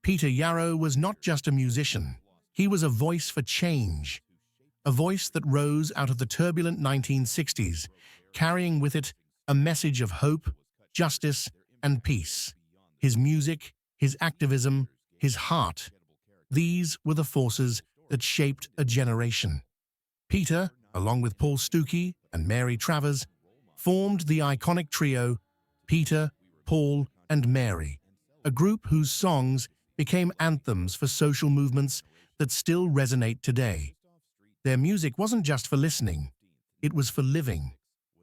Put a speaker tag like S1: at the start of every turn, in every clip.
S1: Peter Yarrow was not just a musician. He was a voice for change, a voice that rose out of the turbulent 1960s, carrying with it a message of hope, justice, and peace. His music, his activism, his heart, these were the forces that shaped a generation. Peter, along with Paul Stookey and Mary Travers, formed the iconic trio Peter, Paul, and Mary, a group whose songs became anthems for social movements that still resonate today. Their music wasn't just for listening, it was for living.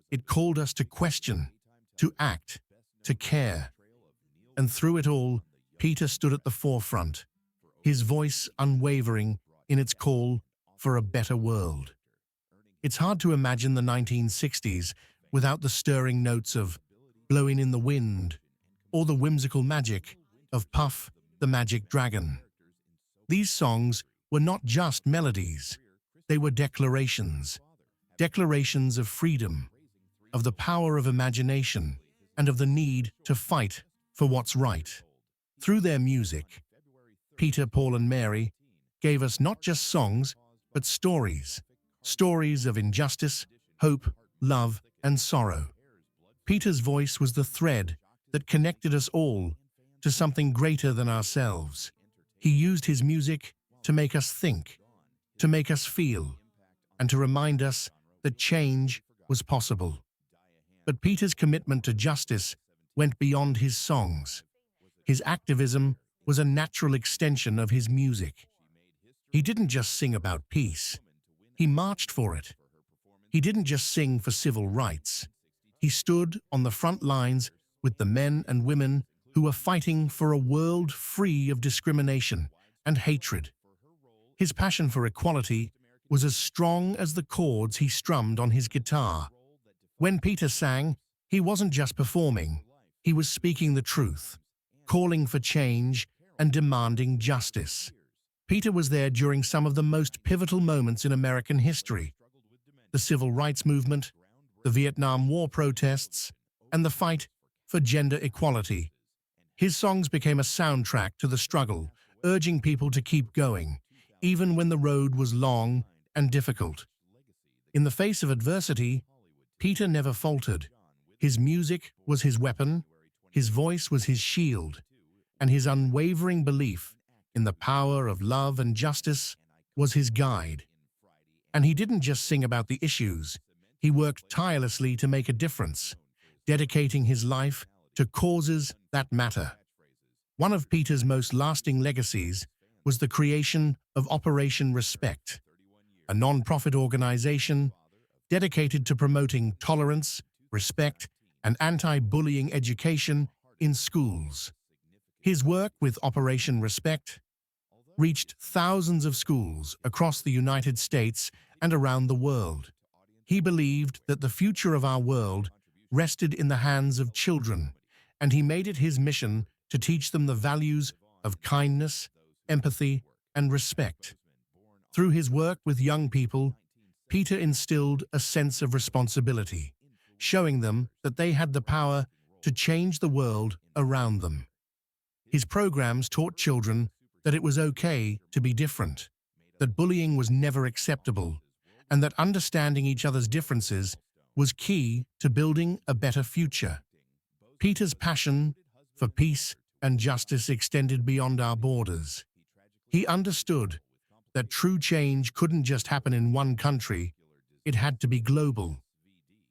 S1: It called us to question, to act, to care. And through it all, Peter stood at the forefront, his voice unwavering in its call for a better world. It's hard to imagine the 1960s without the stirring notes of Blowin' in the Wind or the whimsical magic of Puff the Magic Dragon. These songs were not just melodies, they were declarations of freedom, of the power of imagination, and of the need to fight for what's right. Through their music, Peter, Paul, and Mary gave us not just songs, but stories of injustice, hope, love, and sorrow. Peter's voice was the thread that connected us all to something greater than ourselves. He used his music to make us think, to make us feel, and to remind us that change was possible. But Peter's commitment to justice went beyond his songs. His activism was a natural extension of his music. He didn't just sing about peace. He marched for it. He didn't just sing for civil rights. He stood on the front lines with the men and women who were fighting for a world free of discrimination and hatred. His passion for equality was as strong as the chords he strummed on his guitar. When Peter sang, he wasn't just performing, he was speaking the truth, calling for change and demanding justice. Peter was there during some of the most pivotal moments in American history: the Civil Rights Movement, the Vietnam War protests, and the fight for gender equality. His songs became a soundtrack to the struggle, urging people to keep going, even when the road was long and difficult. In the face of adversity, Peter never faltered. His music was his weapon, his voice was his shield, and his unwavering belief in the power of love and justice was his guide. And he didn't just sing about the issues, he worked tirelessly to make a difference, dedicating his life to causes that matter. One of Peter's most lasting legacies was the creation of Operation Respect, a non-profit organization dedicated to promoting tolerance, respect, and anti-bullying education in schools. His work with Operation Respect reached thousands of schools across the United States and around the world. He believed that the future of our world rested in the hands of children, and he made it his mission to teach them the values of kindness, empathy, and respect. Through his work with young people, Peter instilled a sense of responsibility, showing them that they had the power to change the world around them. His programs taught children that it was okay to be different, that bullying was never acceptable, and that understanding each other's differences was key to building a better future. Peter's passion for peace and justice extended beyond our borders. He understood that true change couldn't just happen in one country, it had to be global.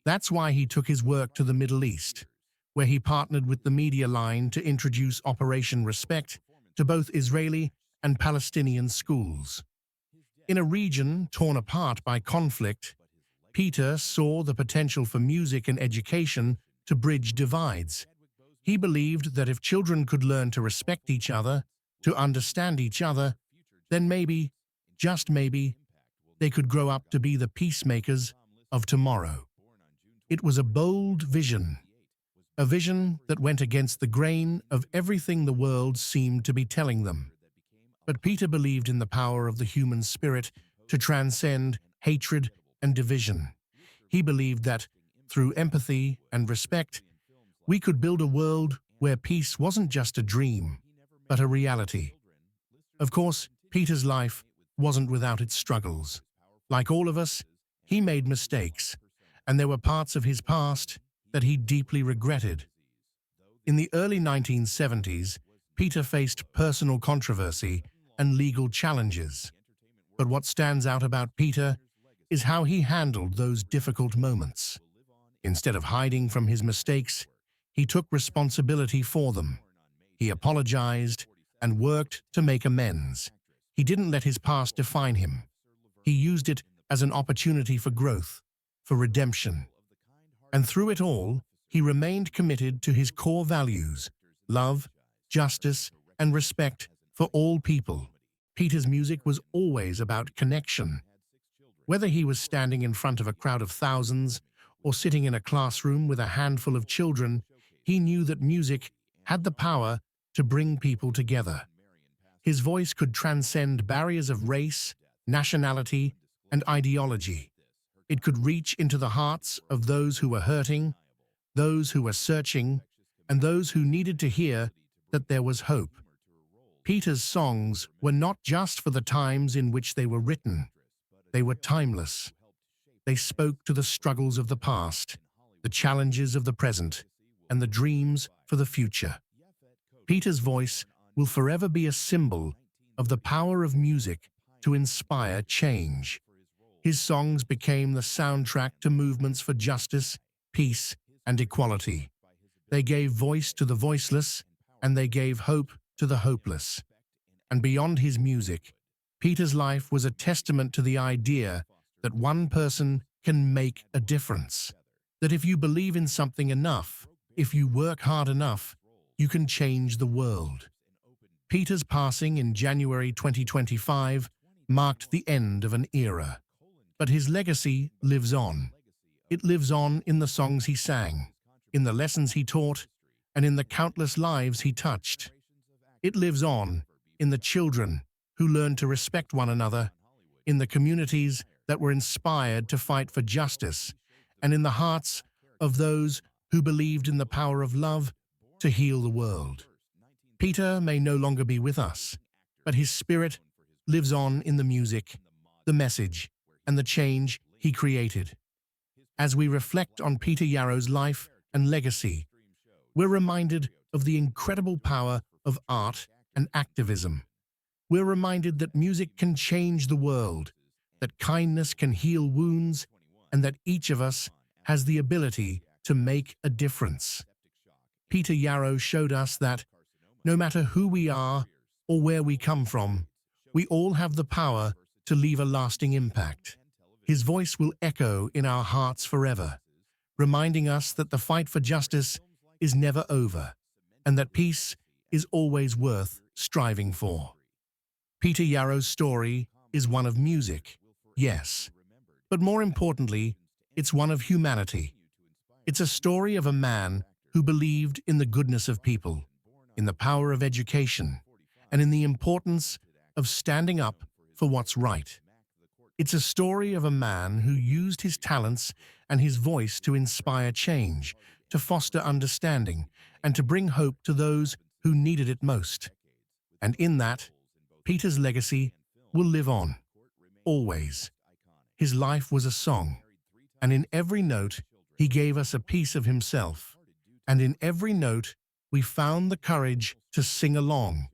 S1: That's why he took his work to the Middle East, where he partnered with the Media Line to introduce Operation Respect to both Israeli and Palestinian schools. In a region torn apart by conflict, Peter saw the potential for music and education to bridge divides. He believed that if children could learn to respect each other, to understand each other, then maybe, just maybe, they could grow up to be the peacemakers of tomorrow. It was a bold vision, a vision that went against the grain of everything the world seemed to be telling them. But Peter believed in the power of the human spirit to transcend hatred and division. He believed that, through empathy and respect, we could build a world where peace wasn't just a dream, but a reality. Of course, Peter's life wasn't without its struggles. Like all of us, he made mistakes, and there were parts of his past that he deeply regretted. In the early 1970s, Peter faced personal controversy and legal challenges. But what stands out about Peter is how he handled those difficult moments. Instead of hiding from his mistakes, he took responsibility for them. He apologized and worked to make amends. He didn't let his past define him. He used it as an opportunity for growth, for redemption. And through it all, he remained committed to his core values: love, justice, and respect for all people. Peter's music was always about connection. Whether he was standing in front of a crowd of thousands or sitting in a classroom with a handful of children, he knew that music had the power to bring people together. His voice could transcend barriers of race, nationality, and ideology. It could reach into the hearts of those who were hurting, those who were searching, and those who needed to hear that there was hope. Peter's songs were not just for the times in which they were written. They were timeless. They spoke to the struggles of the past, the challenges of the present, and the dreams for the future. Peter's voice will forever be a symbol of the power of music to inspire change. His songs became the soundtrack to movements for justice, peace, and equality. They gave voice to the voiceless, and they gave hope to the hopeless. And beyond his music, Peter's life was a testament to the idea that one person can make a difference. That if you believe in something enough, if you work hard enough, you can change the world. Peter's passing in January 2025 marked the end of an era. But his legacy lives on. It lives on in the songs he sang, in the lessons he taught, and in the countless lives he touched. It lives on in the children who learned to respect one another, in the communities that were inspired to fight for justice, and in the hearts of those who believed in the power of love to heal the world. Peter may no longer be with us, but his spirit lives on in the music, the message, and the change he created. As we reflect on Peter Yarrow's life and legacy, we're reminded of the incredible power of art and activism. We're reminded that music can change the world, that kindness can heal wounds, and that each of us has the ability to make a difference. Peter Yarrow showed us that, no matter who we are or where we come from, we all have the power to leave a lasting impact. His voice will echo in our hearts forever, reminding us that the fight for justice is never over, and that peace is always worth striving for. Peter Yarrow's story is one of music, yes, but more importantly, it's one of humanity. It's a story of a man who believed in the goodness of people, in the power of education, and in the importance of standing up for what's right. It's a story of a man who used his talents and his voice to inspire change, to foster understanding, and to bring hope to those who needed it most. And in that, Peter's legacy will live on, always. His life was a song, and in every note, he gave us a piece of himself. And in every note, we found the courage to sing along,